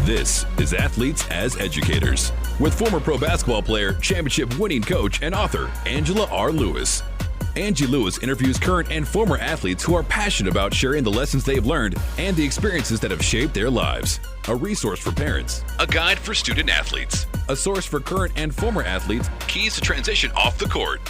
This is Athletes as Educators with former pro basketball player, championship winning coach, and author Angela R. Lewis. Angie Lewis interviews current and former athletes who are passionate about sharing the lessons they've learned and the experiences that have shaped their lives. A resource for parents, a guide for student athletes, a source for current and former athletes, keys to transition off the court.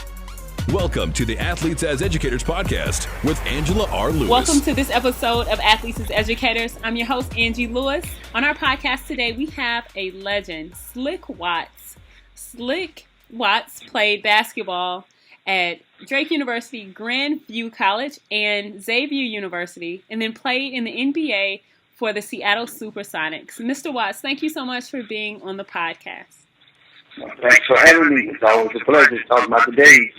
Welcome to the Athletes as Educators podcast with Angela R. Lewis. Welcome to this episode of Athletes as Educators. I'm your host, Angie Lewis. On our podcast today, we have a legend, Slick Watts. Slick Watts played basketball at Drake University, Grandview College, and Xavier University, and then played in the NBA for the Seattle Supersonics. Mr. Watts, thank you so much for being on the podcast. Thanks for having me. It's always a pleasure to talk about the days.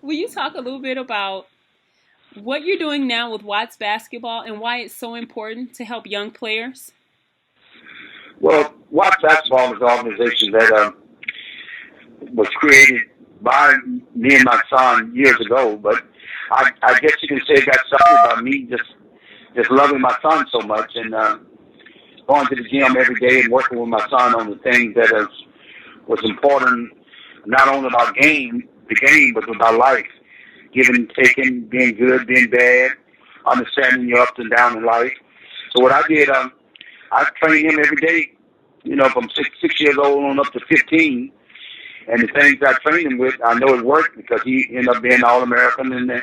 Will you talk a little bit about what you're doing now with Watts Basketball and why it's so important to help young players? Well, Watts Basketball is an organization that was created by me and my son years ago, but I guess you can say it got started by me just loving my son so much and going to the gym every day and working with my son on the things that was important, not only about the game, but about life. Giving and taking, being good, being bad, understanding your ups and downs in life. So what I did, I trained him every day, from six years old on up to 15. And the things I trained him with, I know it worked because he ended up being All-American and the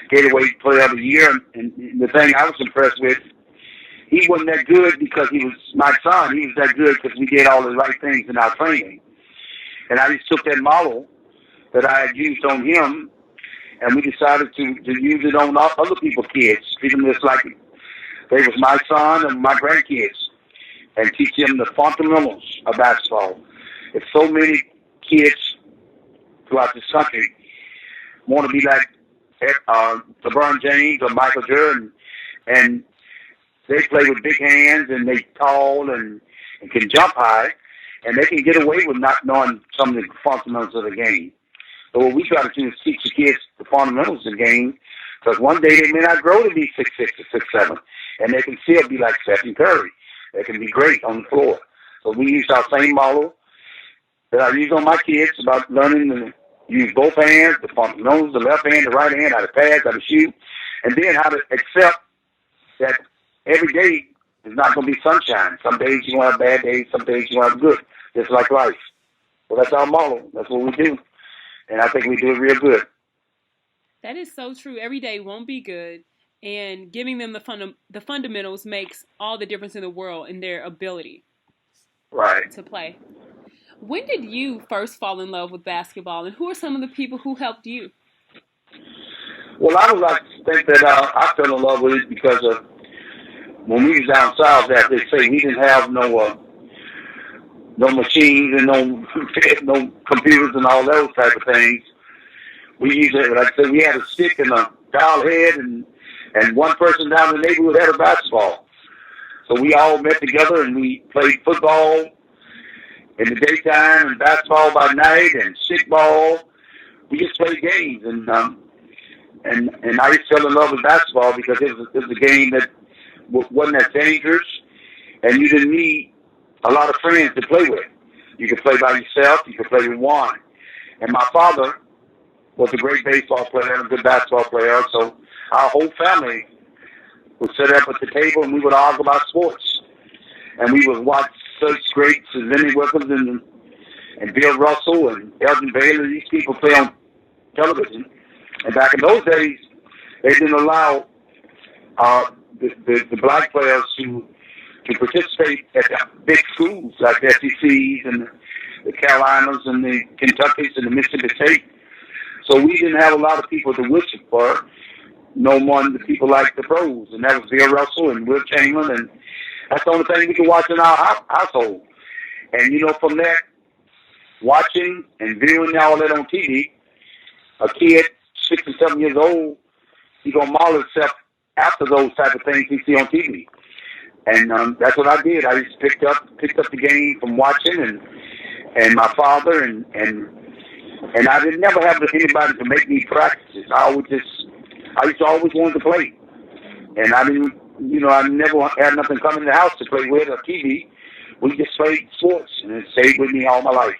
Gatorade Player of the Year. And the thing I was impressed with, he wasn't that good because he was my son. He was that good because we did all the right things in our training. And I just took that model that I had used on him, and we decided to use it on other people's kids, treat them just like they was my son and my grandkids, and teach them the fundamentals of basketball. If so many kids throughout this country want to be like LeBron James or Michael Jordan, and they play with big hands and they tall and can jump high, and they can get away with not knowing some of the fundamentals of the game. So what we try to do is teach the kids the fundamentals of the game, because one day they may not grow to be 6'6" or 6'7", and they can still be like Stephen Curry. They can be great on the floor. So we use our same model that I use on my kids about learning to use both hands, the fundamentals, the left hand, the right hand, how to pass, how to shoot, and then how to accept that every day is not going to be sunshine. Some days you're going to have bad days, some days you're going to have good, just like life. So that's our model. That's what we do. And I think we do it real good. That is so true. Every day won't be good, and giving them the fundamentals makes all the difference in the world in their ability to play. When did you first fall in love with basketball, and who are some of the people who helped you? Well, I would like to think that I fell in love with it because of when we was down south, as they say, we didn't have no machines and no computers and all those type of things. We used it, like I said, we had a stick and a dial head, and one person down the neighborhood had a basketball. So we all met together and we played football in the daytime and basketball by night and stickball. We just played games, and I just fell in love with basketball because it was a game that wasn't that dangerous, and you didn't need a lot of friends to play with. You could play by yourself. You could play with one. And my father was a great baseball player and a good basketball player, so our whole family would sit up at the table and we would argue about sports. And we would watch such greats as Lenny Wilkins and Bill Russell and Elgin Baylor. These people play on television. And back in those days, they didn't allow the black players to participate at the big schools like the SECs and the Carolinas and the Kentuckys and the Mississippi State. So we didn't have a lot of people to wish for. No one, the people like the pros, and that was Bill Russell and Will Chamberlain, and that's the only thing we could watch in our household. And from that, watching and viewing all that on TV, a kid 6 or 7 years old, he's gonna model himself after those type of things he see on TV. And that's what I did. I just picked up the game from watching and my father and I didn't never have anybody to make me practice. I used to always want to play. And I didn't I never had nothing come in the house to play with or TV. We just played sports, and it stayed with me all my life.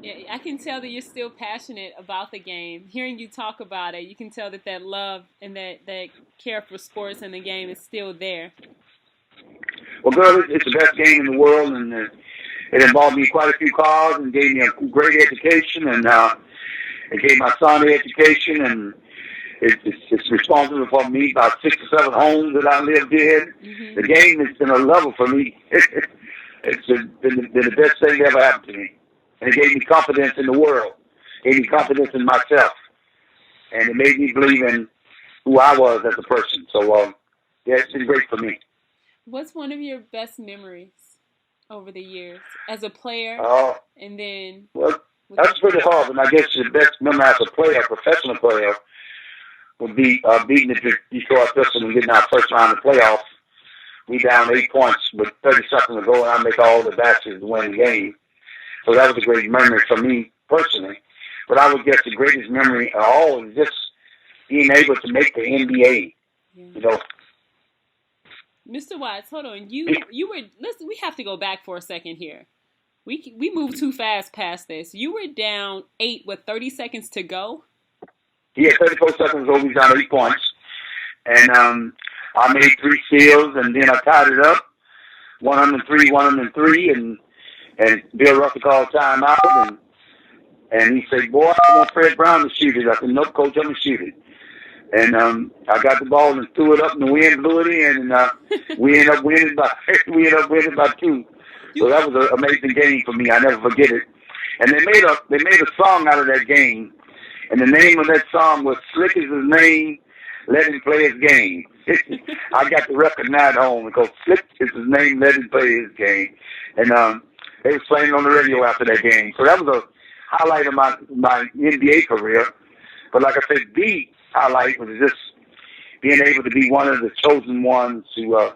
Yeah, I can tell that you're still passionate about the game. Hearing you talk about it, you can tell that love and that care for sports and the game is still there. Well, girl, it's the best game in the world, and it involved me quite a few cars and gave me a great education, and it gave my son an education, and it's responsible for me about 6 or 7 homes that I lived in. Mm-hmm. The game has been a level for me. It's been the best thing that ever happened to me. And it gave me confidence in the world. It gave me confidence in myself. And it made me believe in who I was as a person. So, yeah, it's been great for me. What's one of your best memories over the years as a player? And then... Well, that's pretty hard. And I guess the best memory as a player, a professional player, would be beating the Detroit Pistons and getting our first round of the playoffs. We down 8 points with 30 seconds to go, and I make all the baskets to win the game. So that was a great memory for me personally. But I would guess the greatest memory of all is just being able to make the NBA. Yeah. Mr. Watts, hold on. You were. Listen, we have to go back for a second here. We moved too fast past this. You were down 8 with 30 seconds to go. Yeah, 34 seconds ago, we was down 8 points. And I made 3 steals, and then I tied it up, 103, and Bill Russell called timeout, and he said, "Boy, I want Fred Brown to shoot it." I said, "Nope, coach, I'm going to shoot it." And I got the ball and threw it up, and the wind blew it in, and we ended up winning by 2. So that was an amazing game for me. I never forget it. And they made a song out of that game. And the name of that song was "Slick is His Name, Let Him Play His Game." I got the record now at home because Slick is his name, let him play his game. And they was playing on the radio after that game. So that was a highlight of my NBA career. But like I said, the highlight was just being able to be one of the chosen ones to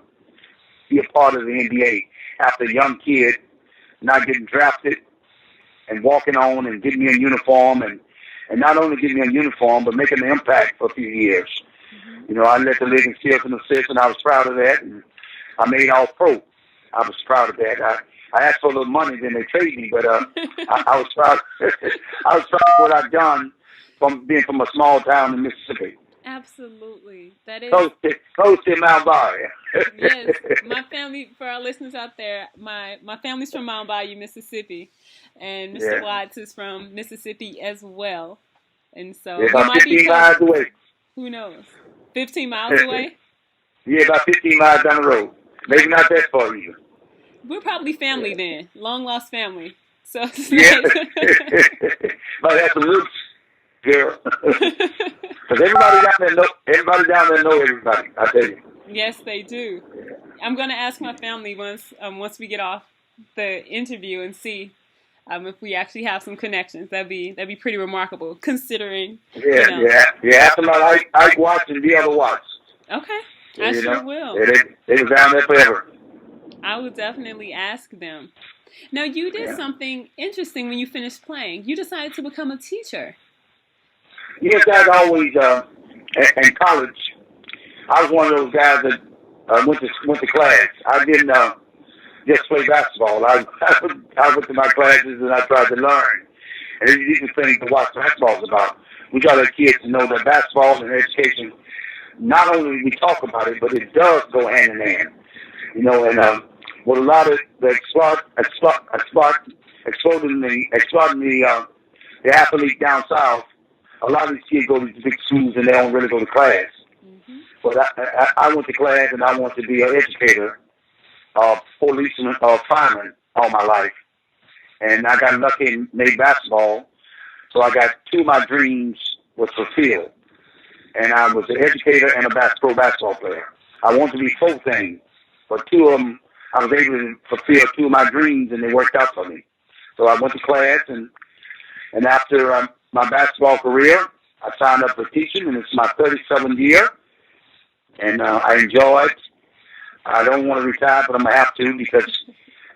be a part of the NBA after a young kid, not getting drafted and walking on and getting me a uniform and not only getting me a uniform, but making an impact for a few years. Mm-hmm. I led the league in steals and assists, and I was proud of that. And I made All-Pro. I was proud of that. I asked for a little money, then they traded me, but I was proud. I was proud of what I've done from being from a small town in Mississippi. Absolutely, that is close to Mount Bayou. Yes, my family. For our listeners out there, my family's from Mount Bayou, Mississippi, and Mr. Watts is from Mississippi as well. And so about might 15 be miles away. Who knows? 15 miles away? Yeah, about 15 miles down the road. Maybe not that far either. We're probably family then, long lost family. So yeah, might have some roots. Girl, because everybody down there know everybody. I tell you. Yes, they do. I'm going to ask my family once we get off the interview and see if we actually have some connections. That'd be pretty remarkable, considering. Yeah. Ask them about Ike Watts and the other Watts. Okay, I sure will. They was down there forever. I will definitely ask them. Now, you did something interesting when you finished playing. You decided to become a teacher. Yes, I'd always, in college, I was one of those guys that went to class. I didn't just play basketball. I went to my classes and I tried to learn. And these are things to watch basketball is about. We got our kids to know that basketball and education, not only we talk about it, but it does go hand in hand. And with a lot of the exploiting the athletes down south, a lot of these kids go to these big schools and they don't really go to class. Mm-hmm. But I went to class and I wanted to be an educator, policeman, fireman all my life. And I got lucky and made basketball. So I got 2 of my dreams was fulfilled. And I was an educator and a pro basketball player. I wanted to be 4 things, but 2 of them, I was able to fulfill 2 of my dreams and they worked out for me. So I went to class and after my basketball career, I signed up for teaching, and it's my 37th year, and I enjoy it. I don't want to retire, but I'm going to have to because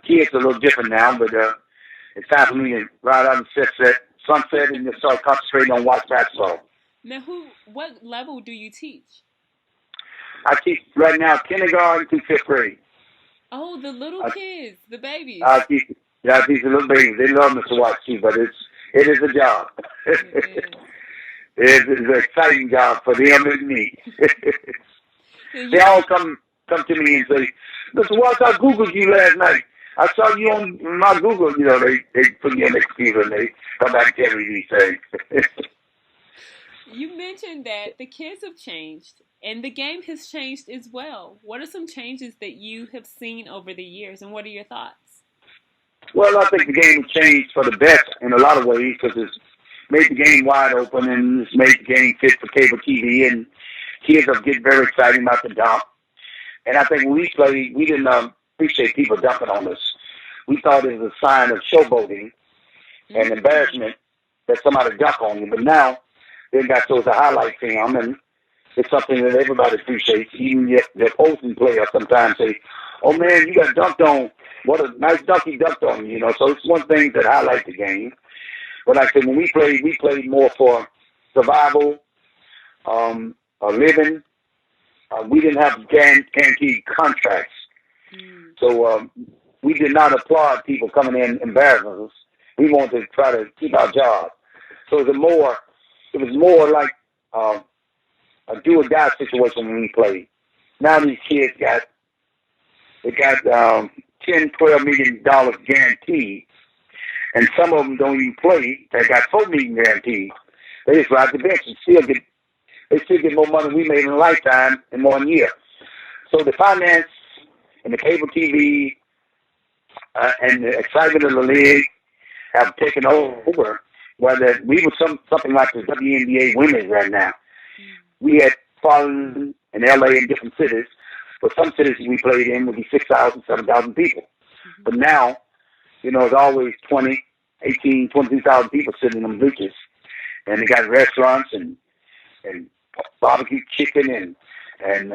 kids are a little different now, but it's time for me to ride out the sunset and just start concentrating on watch basketball. Now, what level do you teach? I teach right now kindergarten through 5th grade. Oh, the little kids, the babies. I teach the little babies. They love Mr. Watts too, but it is a job. It is an exciting job for them and me. They all come to me and say, Mr. Watts, I Googled you last night. I saw you on my Google. You know, they put me on their computer and they come back and tell me these things. You mentioned that the kids have changed and the game has changed as well. What are some changes that you have seen over the years, and what are your thoughts? Well, I think the game has changed for the best in a lot of ways because it's made the game wide open and it's made the game fit for cable TV, and kids are getting very excited about the dunk. And I think when we played, we didn't appreciate people dunking on us. We thought it was a sign of showboating and embarrassment that somebody dunk on you. But now they got so it's a highlight film, and it's something that everybody appreciates. Even the opposing players sometimes say, "Oh man, you got dunked on. What a nice dunk he dunked on you." You know, so it's one thing that highlights the game. But like I said, when we played more for survival, living. We didn't have guaranteed contracts. So we did not applaud people coming in embarrassing us. We wanted to try to keep our job. So it was more like a do or die situation when we played. Now these kids got $10, $12 million guaranteed, and some of them don't even play. They got $4 million guaranteed. They just ride the bench and they still get more money we made in a lifetime in 1 year. So the finance and the cable TV and the excitement of the league have taken over. Whether we were something like the WNBA women's right now. We had fallen in LA in different cities, but some cities we played in would be 6,000, 7,000 people. But now, you know, there's always 20, 18, 22,000 people sitting in them bleachers. And they got restaurants and barbecue chicken and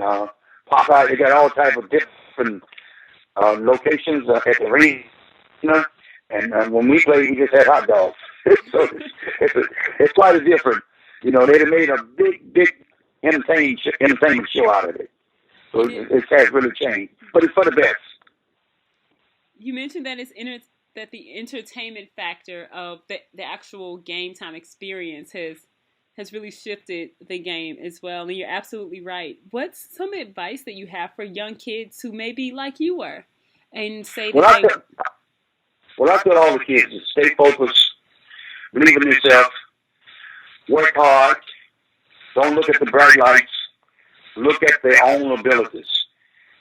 Popeye. They got all type of different locations at the arena. And when we played, we just had hot dogs. So it's quite a different. You know, they'd have made a big entertainment show out of it. So it has really changed, but it's for the best. You mentioned that that the entertainment factor of the actual game time experience has really shifted the game as well, and you're absolutely right. What's some advice that you have for young kids who may be like you were and say that I tell all the kids to stay focused, believe in yourself, work hard, don't look at the bright lights, look at their own abilities.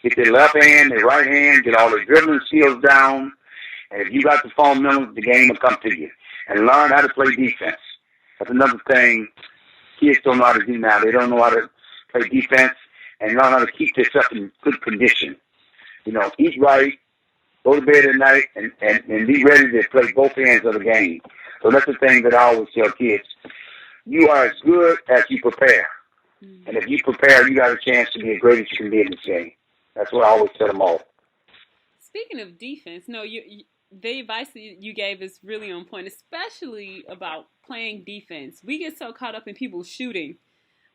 Get their left hand, their right hand, get all their dribbling skills down, and if you got the fundamentals, the game will come to you. And learn how to play defense. That's another thing kids don't know how to do now. They don't know how to play defense and learn how to keep themselves in good condition. You know, eat right, go to bed at night, and be ready to play both ends of the game. So that's the thing that I always tell kids. You are as good as you prepare. And if you prepare, you got a chance to be as great as you can be in this game. That's what I always tell them all. Speaking of defense, the advice that you gave is really on point, especially about playing defense. We get so caught up in people shooting,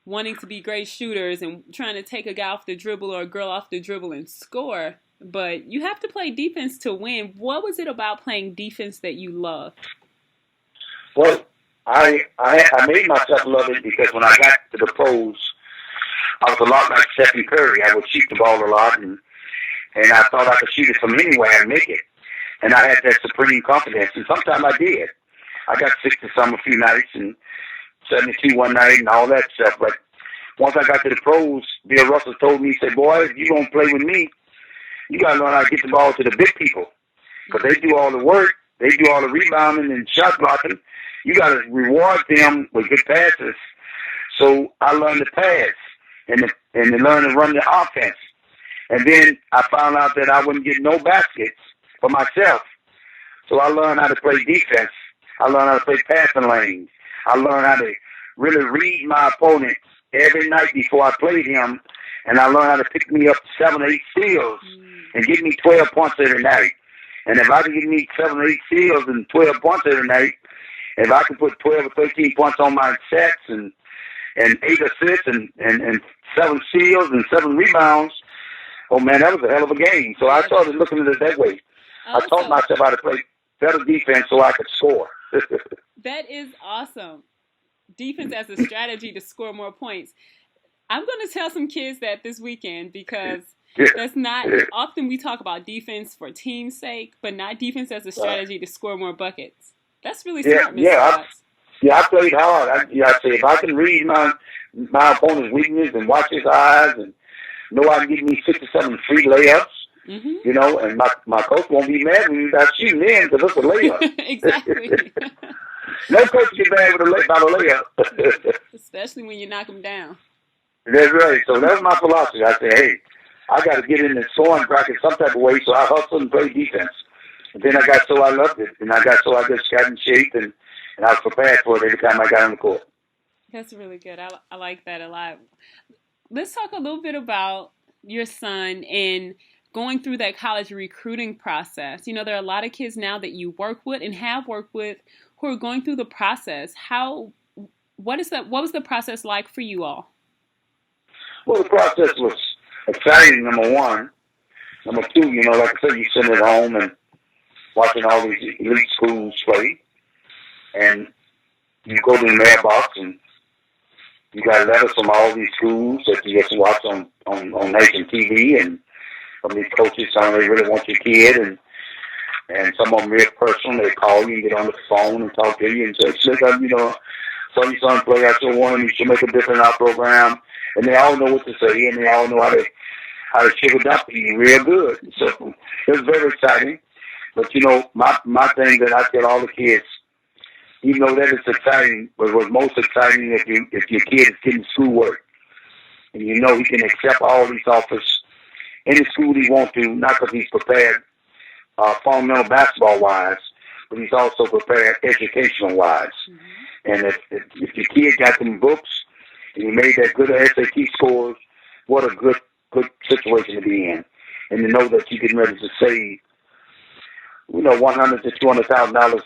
wanting to be great shooters and trying to take a guy off the dribble or a girl off the dribble and score. But you have to play defense to win. What was it about playing defense that you loved? Well, I made myself love it because when I got to the pros, I was a lot like Stephen Curry. I would shoot the ball a lot, and I thought I could shoot it from anywhere and make it. And I had that supreme confidence, and sometimes I did. I got 60-some a few nights and 72 one night and all that stuff. But once I got to the pros, Bill Russell told me, he said, "Boy, if you're going to play with me, you got to learn how to get the ball to the big people. Because they do all the work. They do all the rebounding and shot blocking. You got to reward them with good passes." So I learned to pass and to learn to run the offense. And then I found out that I wouldn't get no baskets for myself. So I learned how to play defense. I learned how to play passing lanes. I learned how to really read my opponent every night before I played him. And I learned how to pick me up 7 or 8 steals and give me 12 points every night. And if I can give me 7 or 8 steals and 12 points every night, if I can put 12 or 13 points on my sets and 8 assists and 7 steals and 7 rebounds. Oh, man, that was a hell of a game. So I started looking at it that way. I taught myself how to play better defense so I could score. That is awesome. Defense as a strategy to score more points. I'm going to tell some kids that this weekend because that's not often we talk about defense for team's sake, but not defense as a strategy to score more buckets. That's really smart, Mr. Watts. I played hard. I say if I can read my opponent's weakness and watch his eyes and know I can get me 6 or 7 free layups, you know, and my coach won't be mad when you got shooting in because it's a layup. Exactly. No coach get mad with about a layup. Especially when you knock them down. That's right. So that's my philosophy. I say, hey, I got to get in the scoring bracket some type of way, so I hustle and play defense. And then I loved it, and I just got in shape, and I was prepared for it every time I got on the court. That's really good. I like that a lot. Let's talk a little bit about your son and going through that college recruiting process. You know, there are a lot of kids now that you work with and have worked with who are going through the process. What was the process like for you all? Well, the process was exciting, number one. Number two, you know, like I said, you sitting at home and watching all these elite schools play. And you go to the mailbox and you got letters from all these schools that you get to watch on nation TV and from these coaches saying they really want your kid. And some of them real personal. They call you and get on the phone and talk to you and say, you know, saw your son play. I still want him. You should make a difference in our program. And they all know what to say, and they all know how to shake it up to you real good. So it was very exciting. But, you know, my thing that I tell all the kids, even though that is exciting, but what's most exciting if your kid is getting schoolwork, and you know he can accept all these offers, any school he wants to, not because he's prepared fundamental basketball-wise, but he's also prepared educational-wise. Mm-hmm. And if your kid got them books, and you made that good SAT scores, what a good situation to be in. And to know that you're getting ready to save, you know, $100,000 to $200,000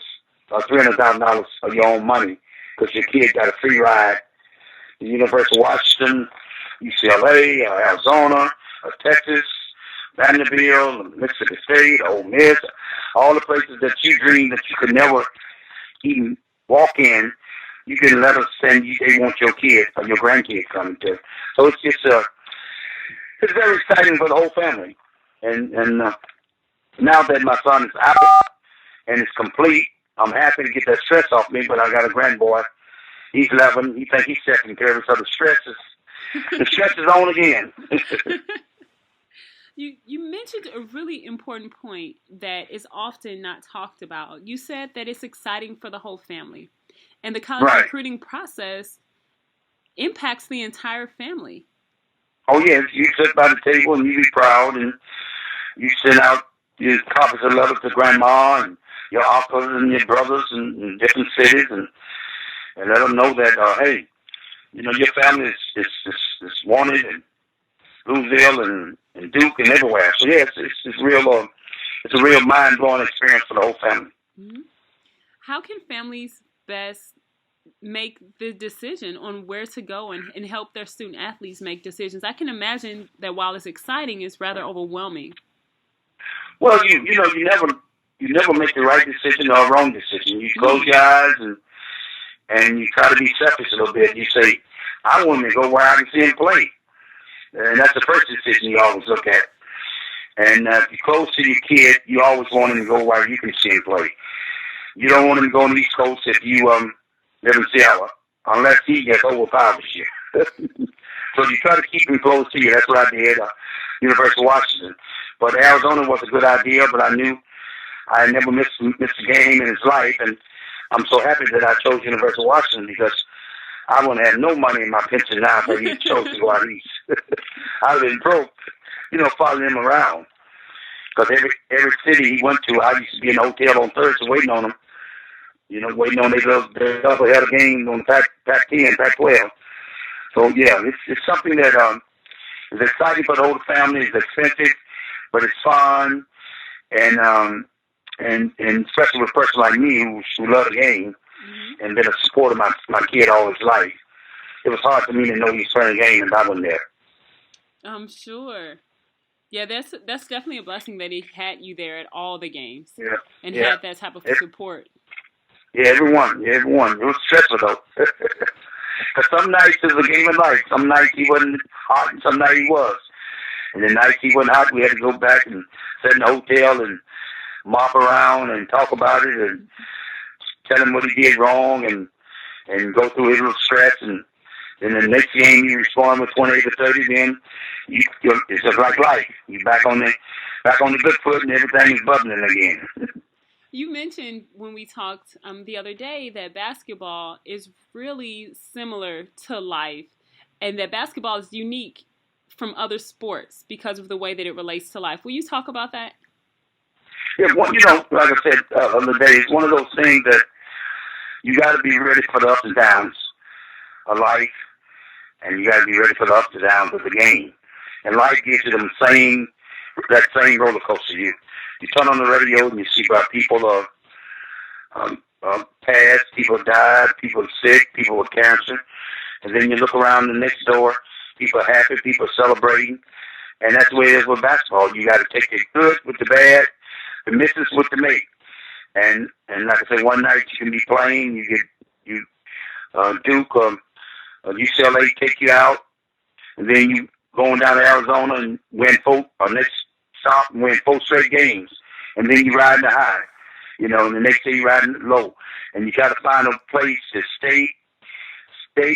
or $300,000 of your own money because your kid got a free ride to University of Washington, UCLA, or Arizona, or Texas, Vanderbilt, Mississippi State, Ole Miss, all the places that you dream that you could never even walk in. You can let us send you. They want your kid or your grandkid coming to. So it's just it's very exciting for the whole family. And now that my son is out and it's complete, I'm happy to get that stress off me. But I got a grandboy. He's 11. He thinks he's taking care of it. So the stress is on again. You mentioned a really important point that is often not talked about. You said that it's exciting for the whole family. And the college recruiting process impacts the entire family. Oh, yeah. You sit by the table and you be proud and you send out your copies of letters to grandma and your uncles and your brothers in different cities and let them know that, hey, you know, your family is wanted in Louisville and Duke and everywhere. So, yeah, it's real. It's a real mind-blowing experience for the whole family. Mm-hmm. How can families best make the decision on where to go and help their student athletes make decisions? I can imagine that while it's exciting, it's rather overwhelming. Well, you never make the right decision or wrong decision. You close your eyes and you try to be selfish a little bit. You say, I want him to go where I can see him play. And that's the first decision you always look at. And if you're close to your kid, you always want him to go where you can see him play. You don't want him to go on the East Coast if you live in Seattle, unless he gets over 5 this year. So you try to keep him close to you. That's what I did at University of Washington. But Arizona was a good idea, but I knew I never missed a game in his life. And I'm so happy that I chose University of Washington because I wouldn't have no money in my pension now if he chose to go out east. I would have been broke, following him around. Because every city he went to, I used to be in the hotel on Thursday waiting on him. Waiting on their double header game on Pac-10, Pac-12. So, yeah, it's something that is exciting for the whole family. It's expensive, but it's fun. And especially with a person like me who loved the game and been a supporter of my kid all his life. It was hard for me to know he was playing a game and I wasn't there. I'm sure. Yeah, that's definitely a blessing that he had you there at all the games Yeah, and yeah. had that type of support. Yeah, everyone. It was stressful though. Because some nights it was a game of life. Some nights he wasn't hot, and some nights he was. And the nights he wasn't hot, we had to go back and sit in the hotel and mop around and talk about it and tell him what he did wrong and go through his little stress. And then the next game you respond with 28 to 30, then it's just like life. You back on the good foot and everything is bubbling again. You mentioned when we talked the other day that basketball is really similar to life and that basketball is unique from other sports because of the way that it relates to life. Will you talk about that? Yeah, well, like I said the other day, it's one of those things that you got to be ready for the ups and downs of life, and you got to be ready for the ups and downs of the game. And life gives you that same roller coaster. You turn on the radio and you see about people passed, people died, people sick, people with cancer, and then you look around the next door, people are happy, people are celebrating, and that's the way it is with basketball. You got to take the good with the bad, the misses with the make. And like I said, one night you can be playing, Duke or UCLA take you out, and then you going down to Arizona and next stop and win 4 straight games, and then you riding the high, and the next day you riding low, and you got to find a place to stay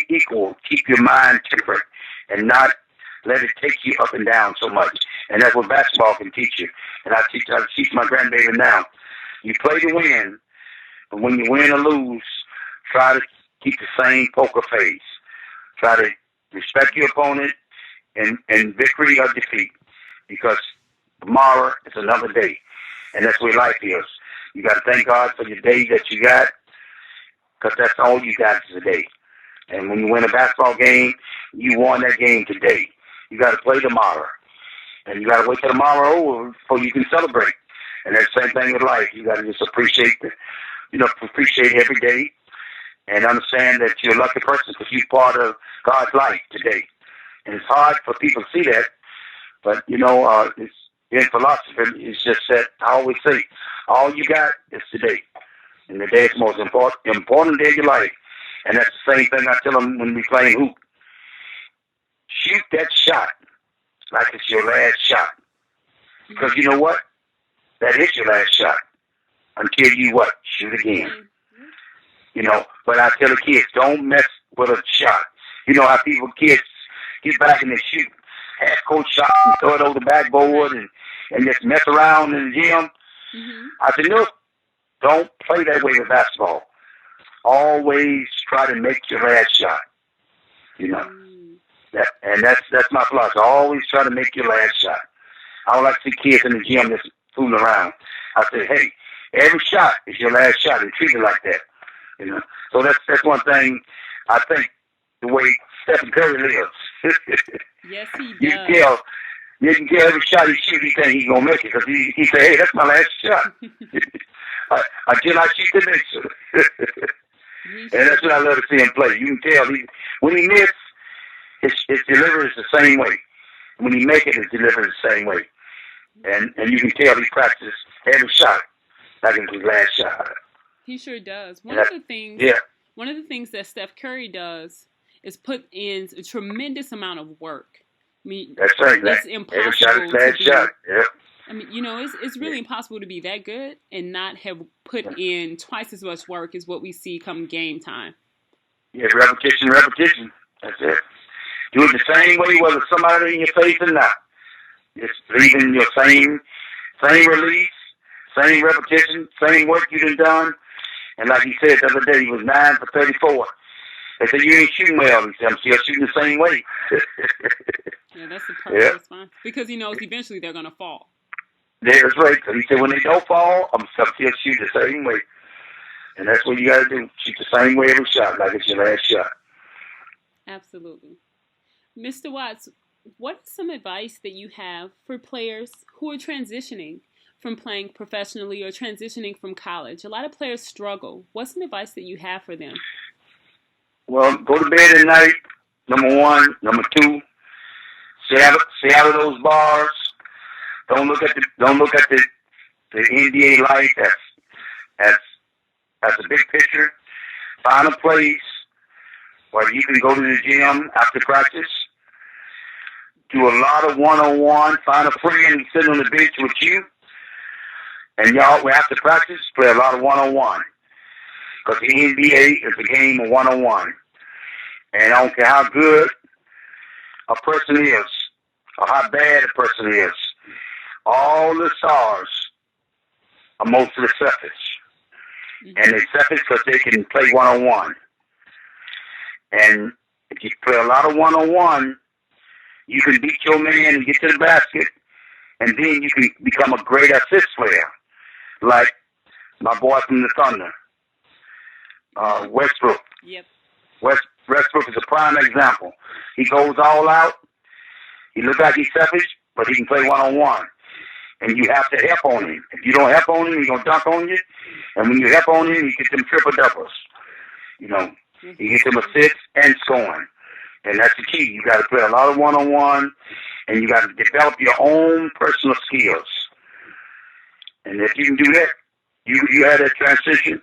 equal, keep your mind temperate, and not let it take you up and down so much. And that's what basketball can teach you. And I teach my grandbaby now. You play to win, but when you win or lose, try to keep the same poker face. Try to respect your opponent in victory or defeat, because tomorrow is another day, and that's where life is. You got to thank God for your day that you got, because that's all you got is a day. And when you win a basketball game, you won that game today. You got to play tomorrow, and you got to wait till tomorrow over before you can celebrate. And that's the same thing with life. You got to just appreciate every day, and understand that you're a lucky person because you're part of God's life today. And it's hard for people to see that, but it's in philosophy. It's just that I always say, all you got is today, and the day is the most important day of your life. And that's the same thing I tell them when we play hoop. Shoot that shot like it's your last shot, because you know what? That is your last shot until you shoot again. But I tell the kids, don't mess with a shot. You know how kids get back and they shoot half-court shots and throw it over the backboard and just mess around in the gym. Mm-hmm. I said, no, don't play that way with basketball. Always try to make your last shot. That's my philosophy. Always try to make your last shot. I don't like to see kids in the gym just fooling around. I said, hey, every shot is your last shot, and treat it like that. So that's one thing I think the way Stephen Curry lives. Yes, he does. You can tell every shot he shoots, he think he's gonna make it because he say, hey, that's my last shot. Until I shoot the next one. And that's what I love to see him play. You can tell when he misses, his delivery is the same way. When he make it, his delivery is the same way. And you can tell he practices every shot like it's his last shot. He sure does. One of the things that Steph Curry does is put in a tremendous amount of work. I mean, that's right. It's impossible. Every shot is last shot. Yeah. I mean, it's really impossible to be that good and not have put in twice as much work as what we see come game time. Yeah, repetition. That's it. Do it the same way, whether somebody in your face or not. Just leaving your same release, same repetition, same work you done. And like he said the other day, he was 9 for 34. They said, you ain't shooting well. He said, I'm still shooting the same way. Yeah, that's the perfect response. Because he knows eventually they're going to fall. Yeah, that's right. So he said, when they don't fall, I'm still shooting the same way. And that's what you got to do. Shoot the same way every shot, like it's your last shot. Absolutely. Mr. Watts, what is some advice that you have for players who are transitioning from playing professionally or transitioning from college? A lot of players struggle. What's some advice that you have for them? Well, go to bed at night, number one. Number two, Stay out of those bars. Don't look at the NBA life as a big picture. Find a place where you can go to the gym after practice. Do a lot of one-on-one. Find a friend and sit on the bench with you. And y'all, after practice, play a lot of one-on-one. Because the NBA is a game of one-on-one. And I don't care how good a person is or how bad a person is, all the stars are mostly selfish. And they're selfish because they can play one-on-one. And if you play a lot of one-on-one, you can beat your man and get to the basket, and then you can become a great assist player, like my boy from the Thunder, Westbrook. Yep. Westbrook is a prime example. He goes all out. He looks like he's selfish, but he can play one-on-one. And you have to help on him. If you don't help on him, he's going to dunk on you. And when you help on him, you get them triple-doubles. You know, you get them assists and scoring. And that's the key. You got to play a lot of one-on-one, and you got to develop your own personal skills. And if you can do that, you have that transition,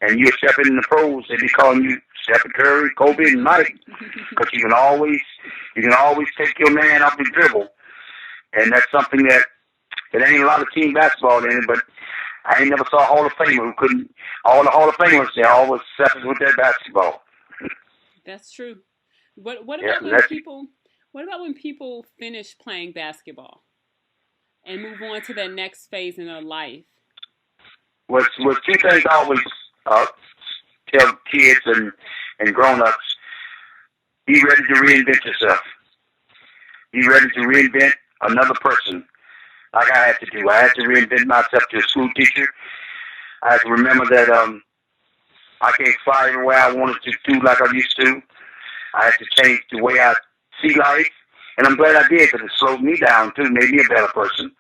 and you're stepping in the pros. They be calling you Stephen Curry, Kobe, and Mike, because you can always take your man off the dribble, and that's something that there ain't a lot of team basketball in it. But I ain't never saw a Hall of Famer who couldn't. All the Hall of Famers, they always selfish with their basketball. That's true. What about when people finish playing basketball and move on to their next phase in their life? Was two things I always tell kids and grown-ups: be ready to reinvent yourself. Be ready to reinvent another person, like I had to do. I had to reinvent myself to a school teacher. I had to remember that I can't fly everywhere I wanted to do like I used to. I had to change the way I see life, and I'm glad I did, because it slowed me down too, made me a better person.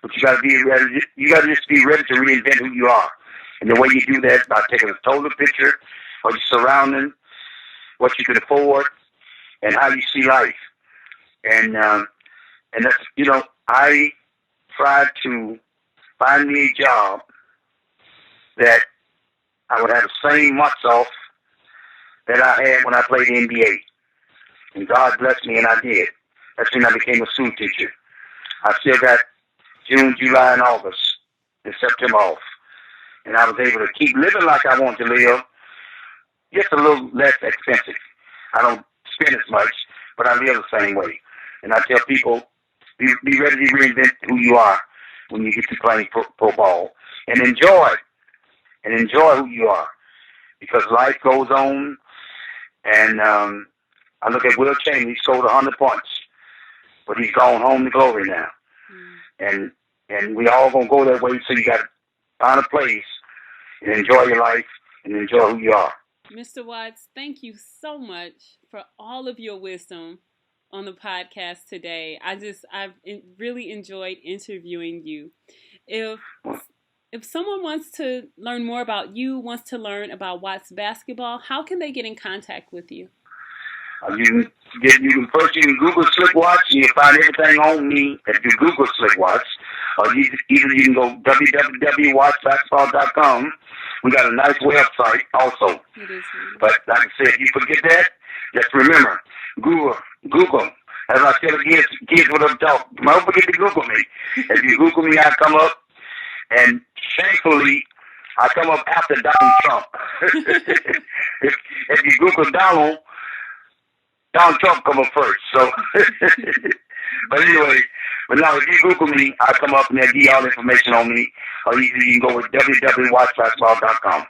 But you got to be ready. You got to just be ready to reinvent who you are, and the way you do that by taking a total picture of your surrounding, what you can afford, and how you see life. And that's, you know, I tried to find me a job that I would have the same months off that I had when I played the NBA. And God blessed me, and I did. That's when I became a school teacher. I still got June, July, and August, and September off. And I was able to keep living like I want to live, just a little less expensive. I don't spend as much, but I live the same way. And I tell people, be ready to reinvent who you are when you get to playing pro ball. And enjoy who you are. Because life goes on. And I look at Will Chamberlain. He scored 100 points, but he's gone home to glory now. And we all gonna go that way. So you got to find a place and enjoy your life and enjoy who you are. Mr. Watts, thank you so much for all of your wisdom on the podcast today. I've really enjoyed interviewing you. If someone wants to learn more about you, wants to learn about Watts basketball, how can they get in contact with you? You can Google Slick Watts, and you'll find everything on me if you Google Slick Watts. Or either you can go www.wattsbasketball.com. We got a nice website also. It is. But like I said, if you forget that, just remember, Google. As I tell the kids with a dog, don't forget to Google me. If you Google me, I come up. And thankfully, I come up after Donald Trump. if you Google Donald Trump come up first. So, but anyway, if you Google me, I come up and they'll give you all the information on me. Or you can go with www.wattsbasketball.com.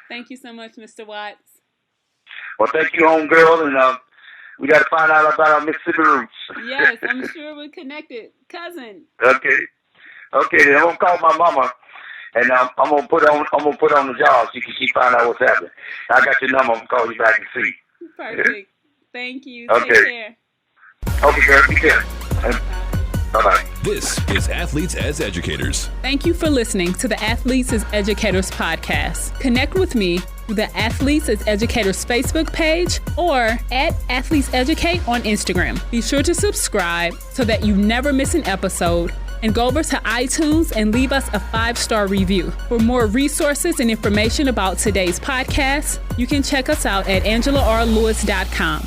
Thank you so much, Mr. Watts. Well, thank you, homegirl, and we got to find out about our Mississippi roots. Yes, I'm sure we're connected. Cousin. Okay, then I'm gonna call my mama, and I'm gonna put on the job so she find out what's happening. I got your number. I'm gonna call you back and see. Perfect. Thank you. Okay. Take care. Okay, girl. Be care. Bye-bye. This is Athletes as Educators. Thank you for listening to the Athletes as Educators podcast. Connect with me through the Athletes as Educators Facebook page or at Athletes Educate on Instagram. Be sure to subscribe so that you never miss an episode, and go over to iTunes and leave us a 5-star review. For more resources and information about today's podcast, you can check us out at AngelaRLewis.com.